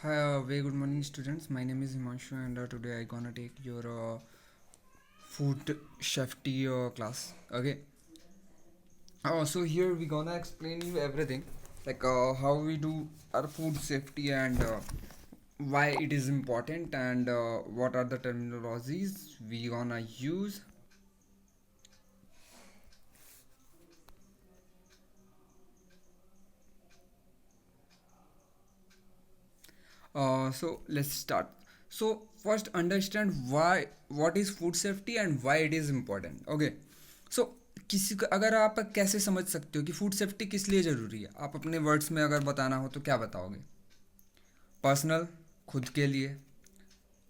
Hi, very good morning, students. My name is Himanshu, and today I gonna take your food safety class. Okay. So here we gonna explain you everything, like how we do our food safety and why it is important and what are the terminologies we gonna use. So let's start. So first understand why what is food safety and why it is important. Okay. So किसी को अगर आप कैसे समझ सकते हो कि food safety किस लिए ज़रूरी है, आप अपने वर्ड्स में अगर बताना हो तो क्या बताओगे? पर्सनल, खुद के लिए,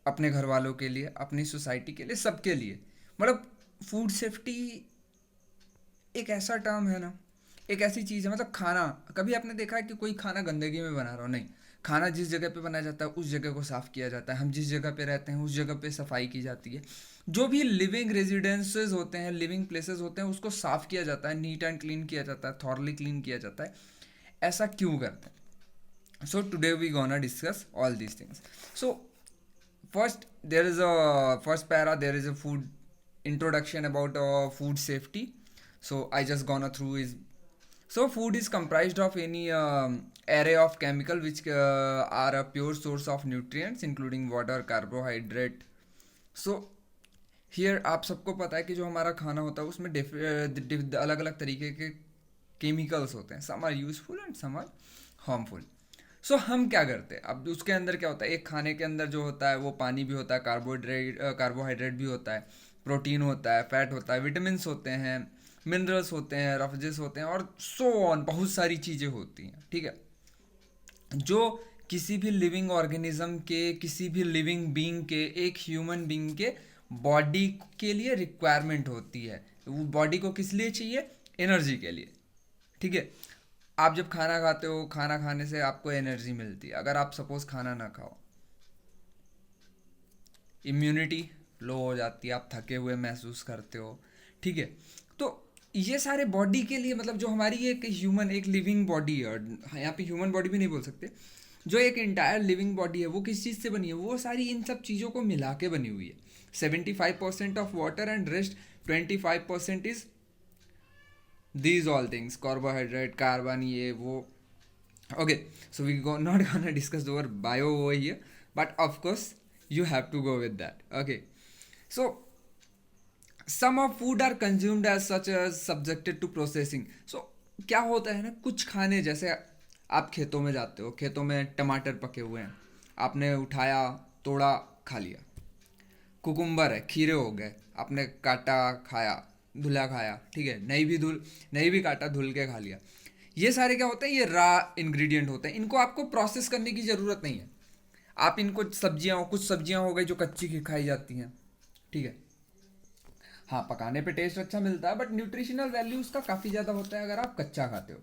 अपने घर वालों के लिए, अपनी सोसाइटी के लिए, सबके लिए। मतलब फूड सेफ्टी एक ऐसा टर्म है ना, एक ऐसी चीज़ है। मतलब खाना, कभी आपने देखा है कि कोई खाना गंदगी में बना रहा हो? नहीं। खाना जिस जगह पे बनाया जाता है उस जगह को साफ़ किया जाता है, हम जिस जगह पे रहते हैं उस जगह पे सफाई की जाती है। जो भी लिविंग रेजिडेंसेस होते हैं, लिविंग प्लेसेस होते हैं, उसको साफ़ किया जाता है, नीट एंड क्लीन किया जाता है, थॉरली क्लीन किया जाता है। ऐसा क्यों करते हैं? So today we gonna discuss all these things. So first there is a first para, there is a food introduction about food safety. So I just gonna through is, so food is comprised of any array of chemical which are a pure source of nutrients including water, carbohydrate. So here आप सबको पता है कि जो हमारा खाना होता है उसमें अलग अलग तरीके के केमिकल्स होते हैं। Some are useful and some are harmful. So हम क्या करते हैं, अब उसके अंदर क्या होता है, एक खाने के अंदर जो होता है वो पानी भी होता है, कार्बोहाइड्रेट भी होता है, प्रोटीन होता है, फैट होता है, विटामिन होते हैं, मिनरल्स होते हैं, रफजेस होते हैं, और सो ऑन बहुत सारी चीज़ें होती हैं। ठीक है। जो किसी भी लिविंग ऑर्गेनिज्म के, किसी भी लिविंग बीइंग के, एक ह्यूमन बीइंग के बॉडी के लिए रिक्वायरमेंट होती है। वो बॉडी को किस लिए चाहिए? एनर्जी के लिए। ठीक है। आप जब खाना खाते हो, खाना खाने से आपको एनर्जी मिलती है। अगर आप सपोज खाना ना खाओ, इम्यूनिटी लो हो जाती है, आप थके हुए महसूस करते हो। ठीक है। तो ये सारे बॉडी के लिए, मतलब जो हमारी एक ह्यूमन, एक लिविंग बॉडी है, और यहाँ पे ह्यूमन बॉडी भी नहीं बोल सकते, जो एक इंटायर लिविंग बॉडी है वो किस चीज़ से बनी है? वो सारी इन सब चीज़ों को मिला के बनी हुई है। 75% of water and rest 25% is these all things, carbohydrate, carbon, ये वो। Okay, so we go not gonna discuss over bio over here, but of course you have to go with that. Okay, so some of food are consumed as such as subjected to processing. So क्या होता है ना, कुछ खाने जैसे आप खेतों में जाते हो, खेतों में टमाटर पके हुए हैं, आपने उठाया, तोड़ा, खा लिया। कुकुम्बर है, खीरे हो गए, आपने काटा, खाया, धुला, खाया। ठीक है, नहीं भी काटा, धुल के खा लिया। ये सारे क्या होते हैं? ये रा इंग्रेडिएंट होते हैं, इनको आपको प्रोसेस करने की ज़रूरत नहीं है। आप इनको सब्जियां, कुछ सब्जियां हो गई जो कच्ची खाई जाती हैं। ठीक है। हाँ, पकाने पे टेस्ट अच्छा मिलता है, बट न्यूट्रिशनल वैल्यू उसका काफ़ी ज़्यादा होता है अगर आप कच्चा खाते हो।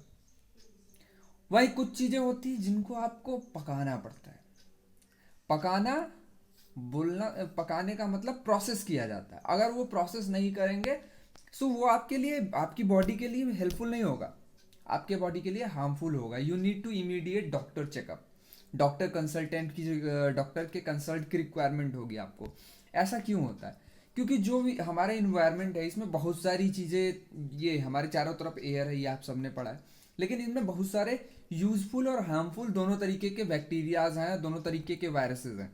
वही कुछ चीज़ें होती हैं जिनको आपको पकाना पड़ता है। पकाना, बोलना, पकाने का मतलब प्रोसेस किया जाता है। अगर वो प्रोसेस नहीं करेंगे सो वो आपके लिए, आपकी बॉडी के लिए हेल्पफुल नहीं होगा, आपके बॉडी के लिए हार्मफुल होगा। You need to immediate doctor checkup, doctor consultant की, डॉक्टर के कंसल्ट की रिक्वायरमेंट होगी आपको। ऐसा क्यों होता है? क्योंकि जो भी हमारा इन्वायरमेंट है इसमें बहुत सारी चीज़ें, ये हमारे चारों तरफ एयर है, ये आप सबने पढ़ा है, लेकिन इनमें बहुत सारे यूजफुल और हार्मफुल दोनों तरीके के बैक्टीरियाज हैं, दोनों तरीके के वायरसेस हैं।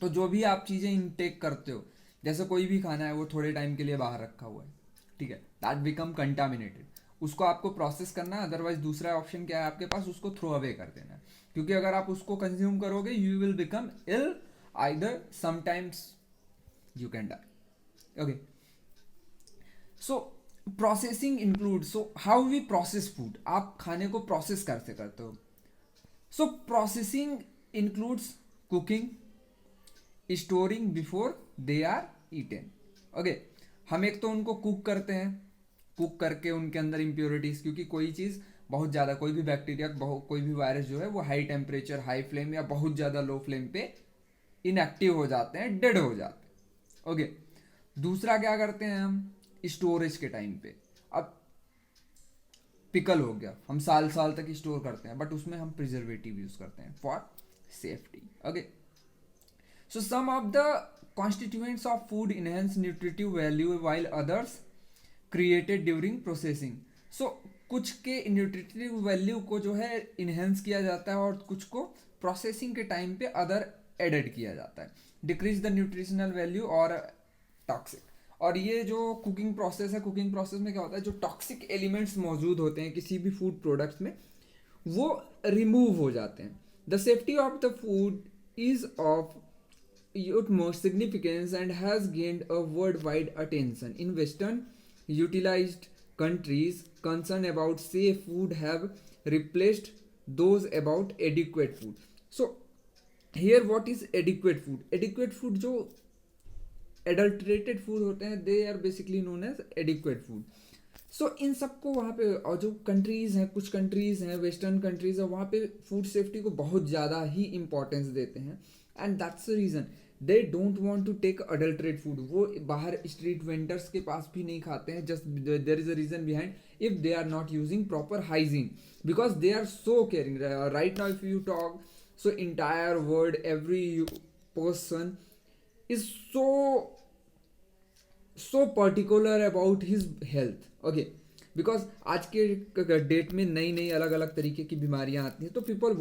तो जो भी आप चीज़ें इनटेक करते हो, जैसे कोई भी खाना है वो थोड़े टाइम के लिए बाहर रखा हुआ है, ठीक है, दैट बिकम कंटामिनेटेड। उसको आपको प्रोसेस करना है, अदरवाइज दूसरा ऑप्शन क्या है आपके पास? उसको थ्रो अवे कर देना है। क्योंकि अगर आप उसको कंज्यूम करोगे you will become ill, either sometimes you can die. Okay, so processing include, so how we process food, आप खाने को प्रोसेस कैसे करते हो? So processing includes cooking, storing before they are eaten. Okay, हम एक तो उनको कुक करते हैं, कुक करके उनके अंदर इम्प्योरिटीज, क्योंकि कोई चीज़ बहुत ज़्यादा, कोई भी बैक्टीरिया, कोई भी वायरस जो है वो हाई टेम्परेचर, हाई फ्लेम या बहुत ज़्यादा लो फ्लेम पे इनएक्टिव हो जाते हैं, डेड हो जाते हैं। ओके, दूसरा क्या करते हैं हम? स्टोरेज के टाइम पे, अब पिकल हो गया, हम साल साल तक स्टोर करते हैं, बट उसमें हम प्रिजर्वेटिव यूज़ करते हैं for safety. Okay, so some of the constituents of food enhance nutritive value while others created during processing. So कुछ के न्यूट्रिटिव वैल्यू को जो है इन्हेंस किया जाता है और कुछ को प्रोसेसिंग के टाइम पे अदर एडेड किया जाता है. डिक्रीज द न्यूट्रिशनल वैल्यू और टॉक्सिक. और ये जो कुकिंग प्रोसेस है, कुकिंग प्रोसेस में क्या होता है, जो टॉक्सिक एलिमेंट्स मौजूद होते हैं किसी भी फूड प्रोडक्ट्स में वो रिमूव हो जाते हैं. The safety of the food is of utmost significance and has gained a worldwide attention. In Western utilized countries, concern about safe food have replaced those about adequate food. So here what is adequate food? Adequate food जो adulterated food होते हैं they are basically known as adequate food. सो इन सबको वहाँ पे, और जो countries हैं, कुछ कंट्रीज़ हैं वेस्टर्न कंट्रीज़ है, वहाँ पे फूड सेफ्टी को बहुत ज़्यादा ही इंपॉर्टेंस देते हैं. And that's the reason they don't want to take adulterate food. वो बाहर स्ट्रीट वेंडर्स के पास भी नहीं खाते हैं. Just there is a reason behind if they are not using proper hygiene because they are so caring. Right now if you talk so entire world every person is so particular about his health. Okay, because आज के date में नई नई अलग अलग तरीके की बीमारियां आती हैं, तो people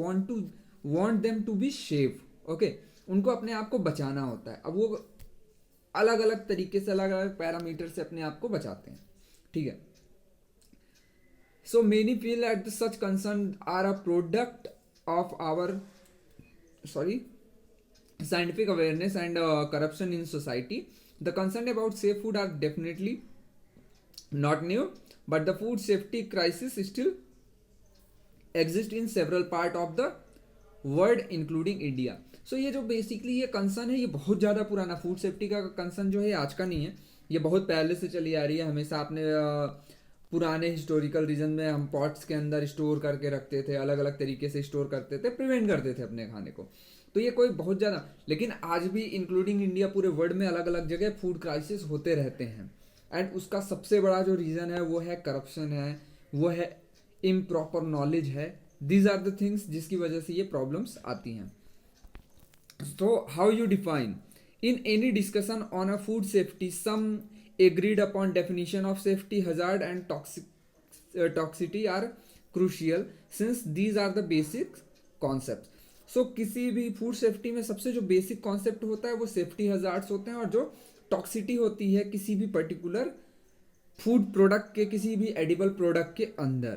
want them to be safe. Okay, उनको अपने आप को बचाना होता है. अब वो अलग अलग तरीके से, अलग अलग पैरामीटर से अपने आप को बचाते हैं. ठीक है. So many feel at such concern are a product of our scientific awareness and corruption in society. The concern about safe food are definitely not new, but the food safety crisis still exists in several parts of the world including India. So ये जो basically ये concern है ये बहुत ज़्यादा पुराना, food safety का concern जो है आज का नहीं है, ये बहुत पहले से चली आ रही है. हमेशा आपने पुराने हिस्टोरिकल रीजन में हम पॉट्स के अंदर स्टोर करके रखते थे, अलग अलग तरीके से स्टोर करते थे, प्रिवेंट करते थे अपने खाने को. तो ये कोई बहुत ज़्यादा, लेकिन आज भी इंक्लूडिंग इंडिया पूरे वर्ल्ड में अलग अलग जगह फूड क्राइसिस होते रहते हैं. एंड उसका सबसे बड़ा जो रीज़न है वो है करप्शन है, वो है इम्प्रॉपर नॉलेज है. दीज आर द थिंग्स जिसकी वजह से ये प्रॉब्लम्स आती हैं. So how you define? In any discussion on a food safety, some agreed upon definition of safety, hazard and toxicity are crucial since these are the basic concepts. So किसी भी food safety में सबसे जो basic concept होता है वो safety hazards होते हैं, और जो टॉक्सिटी होती है किसी भी पर्टिकुलर फूड प्रोडक्ट के, किसी भी एडिबल प्रोडक्ट के अंदर.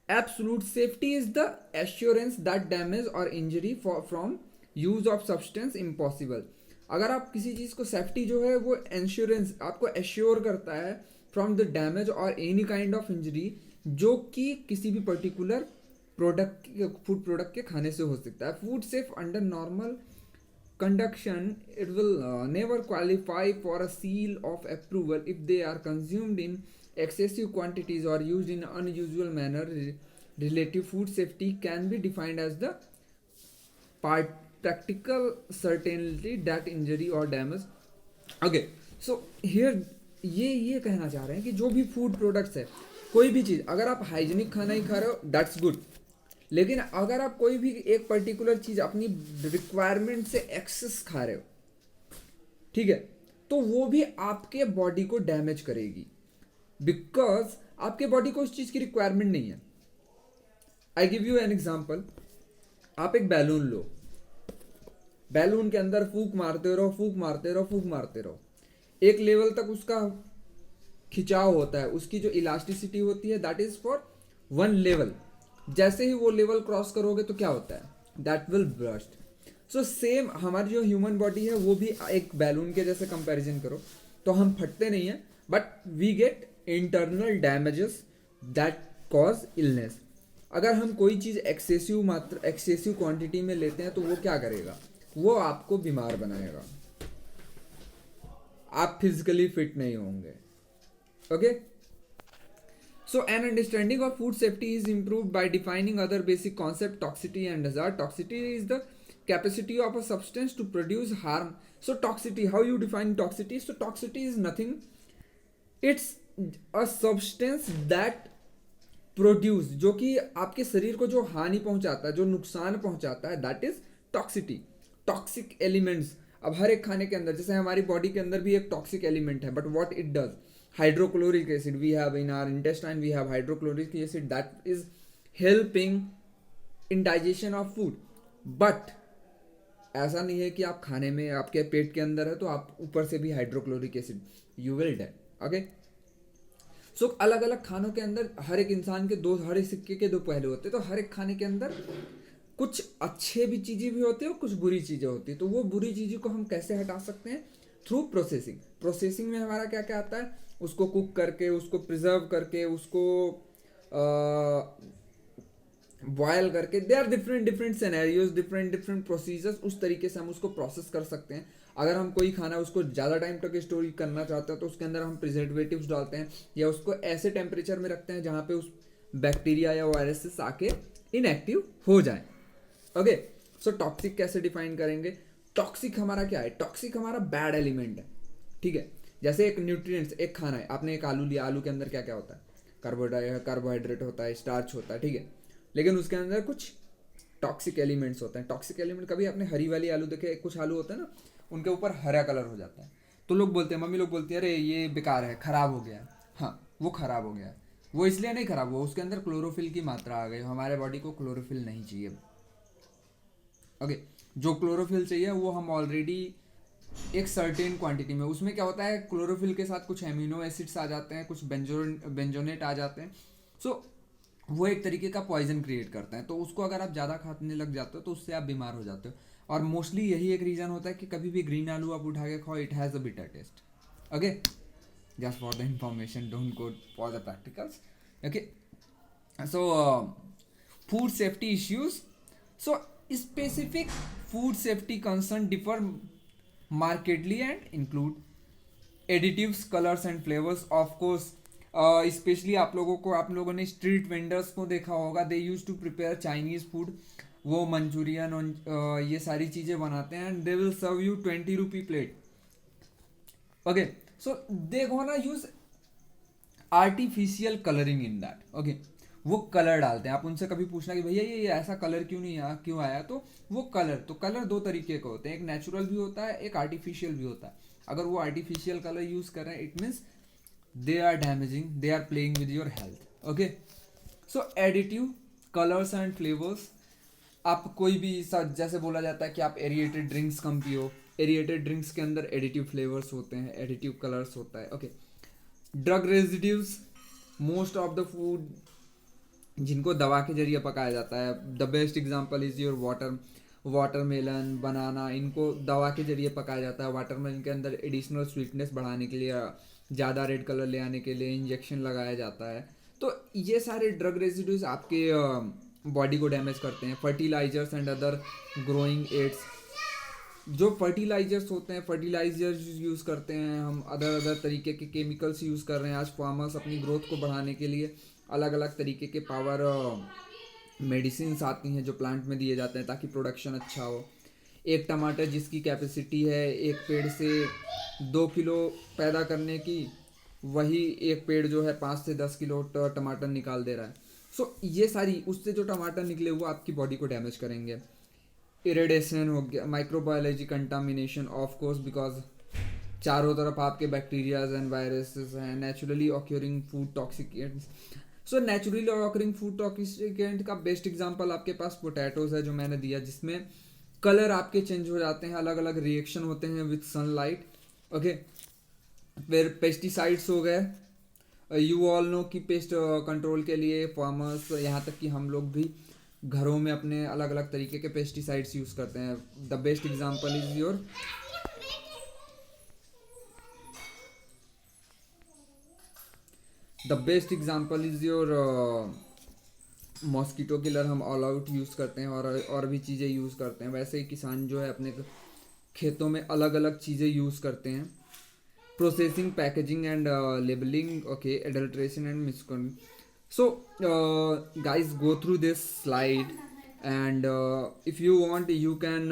Absolute safety is the assurance that damage or injury from use of substance impossible. अगर आप किसी चीज़ को, सेफ्टी जो है वो इंश्योरेंस आपको एश्योर करता है फ्रॉम द डैमेज और एनी काइंड ऑफ इंजरी जो कि किसी भी पर्टिकुलर प्रोडक्ट, फूड प्रोडक्ट के खाने से हो सकता है. Food safe under normal conduction it will never qualify for a seal of approval if they are consumed in excessive quantities or used in unusual manner. Relative food safety can be defined as the practical certainty that injury or damage. Okay, so here ये कहना चाह रहे हैं कि जो भी food products है, कोई भी चीज़, अगर आप हाइजीनिक खाना ही खा रहे हो दैट्स गुड, लेकिन अगर आप कोई भी एक पर्टिकुलर चीज़ अपनी रिक्वायरमेंट से एक्सेस खा रहे हो, ठीक है, तो वो भी आपके बॉडी को डैमेज करेगी बिकॉज आपके बॉडी को उस चीज़ की रिक्वायरमेंट नहीं है. I give you an example. आप एक बैलून लो, बैलून के अंदर फूंक मारते रहो, फूंक मारते रहो, फूंक मारते रहो, एक लेवल तक उसका खिंचाव होता है, उसकी जो इलास्टिसिटी होती है that is for one level. जैसे ही वो लेवल क्रॉस करोगे तो क्या होता है, that will burst. So same हमारी जो ह्यूमन बॉडी है वो भी एक बैलून के जैसे कंपैरिजन करो तो हम फटते नहीं हैं, but we get internal damages that cause illness. अगर हम कोई चीज़ एक्सेसिव क्वांटिटी में लेते हैं तो वो क्या करेगा, वो आपको बीमार बनाएगा, आप फिजिकली फिट नहीं होंगे. Okay, so an understanding of food safety is improved bye defining other basic concept. Toxicity and hazard. Toxicity is the capacity of a substance to produce harm. So toxicity, how you define toxicity? So toxicity is nothing, it's a substance that produce, जो कि आपके शरीर को जो हानि पहुंचाता है, जो नुकसान पहुंचाता है, that is toxicity, toxic elements. अब हर एक खाने के अंदर, जैसे हमारी बॉडी के अंदर भी एक टॉक्सिक एलिमेंट है, but what it does, hydrochloric acid we have in our intestine, we have hydrochloric acid that is helping in digestion of food. But ऐसा नहीं है कि आप खाने में आपके पेट के अंदर है तो आप ऊपर से भी hydrochloric acid, you will die. Okay, so अलग अलग खानों के अंदर हर एक इंसान के दो, हर एक सिक्के के दो पहलू होते हैं। तो हर एक खाने के अंदर कुछ अच्छे भी चीज़ें भी होती है और कुछ बुरी चीज़ें होती है। तो वो बुरी चीज़ों को हम कैसे हटा सकते हैं? Through processing. प्रोसेसिंग में हमारा क्या क्या आता है? उसको कुक करके, उसको प्रिजर्व करके, उसको बॉयल करके, they are different different scenarios, different different procedures. उस तरीके से हम उसको प्रोसेस कर सकते हैं। अगर हम कोई खाना उसको ज़्यादा टाइम तक स्टोर करना चाहते हैं तो उसके अंदर हम प्रिजर्वेटिव्स डालते हैं, या उसको ऐसे टेम्परेचर में रखते हैं जहाँ पे उस बैक्टीरिया या वायरसेस आके इनएक्टिव हो जाए। ओके, सो टॉक्सिक कैसे डिफाइन करेंगे? टॉक्सिक हमारा क्या है? टॉक्सिक हमारा बैड एलिमेंट है, ठीक है। जैसे एक न्यूट्रिएंट्स, एक खाना है, आपने एक आलू लिया, आलू के अंदर क्या क्या होता है? कार्बोहाइड्रेट होता है, स्टार्च होता है, ठीक है। लेकिन उसके अंदर कुछ टॉक्सिक एलिमेंट्स होते हैं। टॉक्सिक एलिमेंट, कभी आपने हरी वाली आलू देखे? कुछ आलू होते हैं ना, उनके ऊपर हरा कलर हो जाता है, तो लोग बोलते हैं, मम्मी लोग बोलती है, अरे ये बेकार है, ख़राब हो गया है। हाँ, वो ख़राब हो गया है। वो इसलिए नहीं ख़राब हुआ, उसके अंदर क्लोरोफिल की मात्रा आ गई। हमारे बॉडी को क्लोरोफिल नहीं चाहिए। ओके, जो क्लोरोफिल चाहिए वो हम ऑलरेडी एक सर्टेन क्वांटिटी में, उसमें क्या होता है, क्लोरोफिल के साथ कुछ एमिनो एसिड्स आ जाते हैं, कुछ बेंजोनेट आ जाते हैं। सो वो एक तरीके का पॉइजन क्रिएट करते हैं। तो उसको अगर आप ज़्यादा खाने लग जाते हो तो उससे आप बीमार हो जाते हो। और मोस्टली यही एक रीज़न होता है कि कभी भी ग्रीन आलू आप उठा के खाओ, it has a bitter taste. Okay, just for the information, don't go for the practicals. Okay, so food safety issues. So specific food safety concern differ markedly and include additives, colors and flavors, of course. Specially आप लोगों को, आप लोगों ने street vendors को देखा होगा, they use to prepare Chinese food. वो मंचूरियन और ये सारी चीज़ें बनाते हैं, and they will serve you 20 rupee plate. Okay, so they gonna use artificial colouring in that. Okay, वो कलर डालते हैं। आप उनसे कभी पूछना कि भैया ये ऐसा कलर क्यों नहीं आया, क्यों आया, तो वो कलर दो तरीके के होते हैं, एक नेचुरल भी होता है, एक आर्टिफिशियल भी होता है। अगर वो आर्टिफिशियल कलर यूज़ कर रहे हैं, it means they are damaging, they are playing with your health. Okay, so additive, colours and flavours. आप कोई भी जैसे बोला जाता है कि आप एरिएटेड ड्रिंक्स कम पियो, एरिएटेड ड्रिंक्स के अंदर एडिटिव फ्लेवर्स होते हैं, एडिटिव कलर्स होता है। Okay, drug residues, most of the food जिनको दवा के जरिए पकाया जाता है, the best example is your watermelon, banana, इनको दवा के जरिए पकाया जाता है। वाटरमेलन के अंदर एडिशनल स्वीटनेस बढ़ाने के लिए, ज़्यादा रेड कलर ले आने के लिए इंजेक्शन लगाया जाता है। तो ये सारे ड्रग रेजिड्यूज आपके बॉडी को डैमेज करते हैं। Fertilisers and other growing aids, जो फर्टिलाइजर्स होते हैं, फर्टिलाइजर्स यूज़ करते हैं हम, अदर तरीके के केमिकल्स यूज़ कर रहे हैं। आज फार्मर्स अपनी ग्रोथ को बढ़ाने के लिए अलग अलग तरीके के पावर मेडिसिन आती हैं जो प्लांट में दिए जाते हैं ताकि प्रोडक्शन अच्छा हो। एक टमाटर जिसकी कैपेसिटी है एक पेड़ से 2 किलो पैदा करने की, वही एक पेड़ जो है 5 से 10 किलो टमाटर निकाल दे रहा है। सो ये सारी, उससे जो टमाटर निकले वो आपकी बॉडी को डैमेज करेंगे। इरिडेशन हो गया, microbiology contamination, of course, because चारों तरफ आपके बैक्टीरियाज एंड वायरसेस हैं। Naturally occurring food toxicants. So naturally occurring food toxicant का बेस्ट एग्जांपल आपके पास पोटैटोज है जो मैंने दिया, जिसमें कलर आपके चेंज हो जाते हैं, अलग अलग रिएक्शन होते हैं विथ सनलाइट। ओके, फिर पेस्टिसाइड्स हो गए। यू ऑल नो कि पेस्ट कंट्रोल के लिए फार्मर्स, यहाँ तक कि हम लोग भी घरों में अपने अलग अलग तरीके के पेस्टिसाइड्स यूज़ करते हैं। The best example is your mosquito killer हम ऑल आउट यूज़ करते हैं, और भी चीज़ें यूज़ करते हैं। वैसे ही किसान जो है अपने खेतों में अलग अलग चीज़ें यूज़ करते हैं। Processing, packaging and labelling, okay, adulteration and मिसकन। So guys, go through this slide, and if you want you can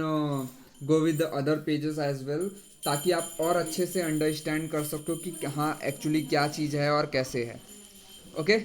go with the other pages as well, ताकि आप और अच्छे से अंडरस्टैंड कर सको कि हाँ एक्चुअली क्या चीज़ है और कैसे है। ओके।